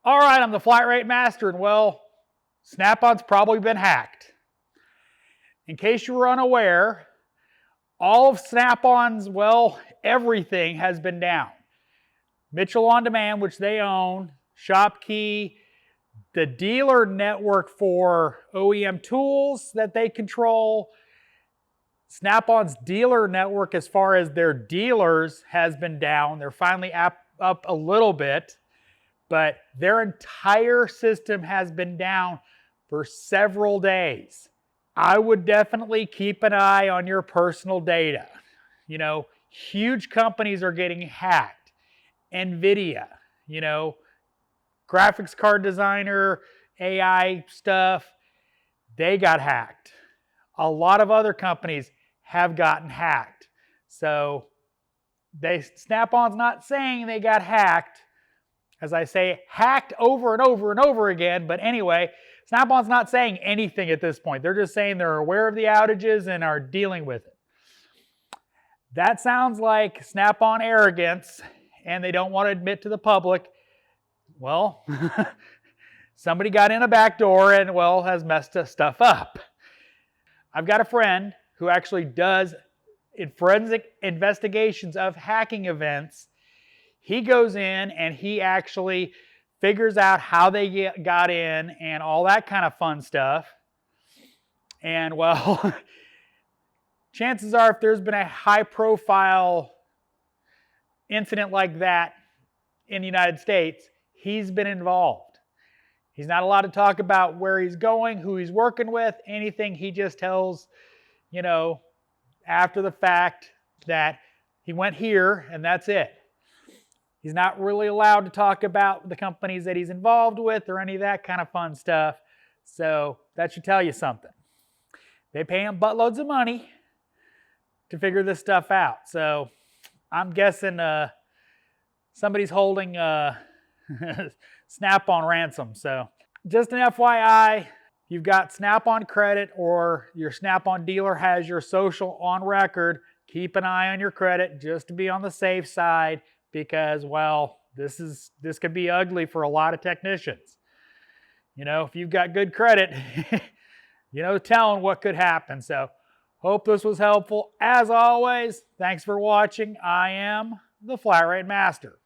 All right, I'm the flat rate master, and well, Snap-on's probably been hacked. In case you were unaware, all of Snap-on's, well, everything has been down. Mitchell On Demand, which they own, ShopKey, the dealer network for OEM tools that they control, Snap-on's dealer network as far as their dealers has been down. They're finally up a little bit, but their entire system has been down for several days. I would definitely keep an eye on your personal data. You know, huge companies are getting hacked. NVIDIA, you know, graphics card designer, AI stuff, they got hacked. A lot of other companies have gotten hacked. So Snap-on's not saying they got hacked. As I say, hacked over and over and over again. But anyway, Snap-on's not saying anything at this point. They're just saying they're aware of the outages and are dealing with it. That sounds like Snap-on arrogance, and they don't want to admit to the public, well, somebody got in a back door and, well, has messed stuff up. I've got a friend who actually does forensic investigations of hacking events. He goes in and he actually figures out how they got in and all that kind of fun stuff. And well, chances are if there's been a high-profile incident like that in the United States, he's been involved. He's not allowed to talk about where he's going, who he's working with, anything. He just tells, you know, after the fact that he went here and that's it. He's not really allowed to talk about the companies that he's involved with or any of that kind of fun stuff. So that should tell you something. They pay him buttloads of money to figure this stuff out. So I'm guessing somebody's holding Snap-on ransom. So just an FYI, you've got Snap-on credit or your Snap-on dealer has your social on record. Keep an eye on your credit just to be on the safe side because, well, this could be ugly for a lot of technicians. You know, if you've got good credit, you know, telling what could happen. So hope this was helpful. As always, thanks for watching. I am the Flat Rate Master.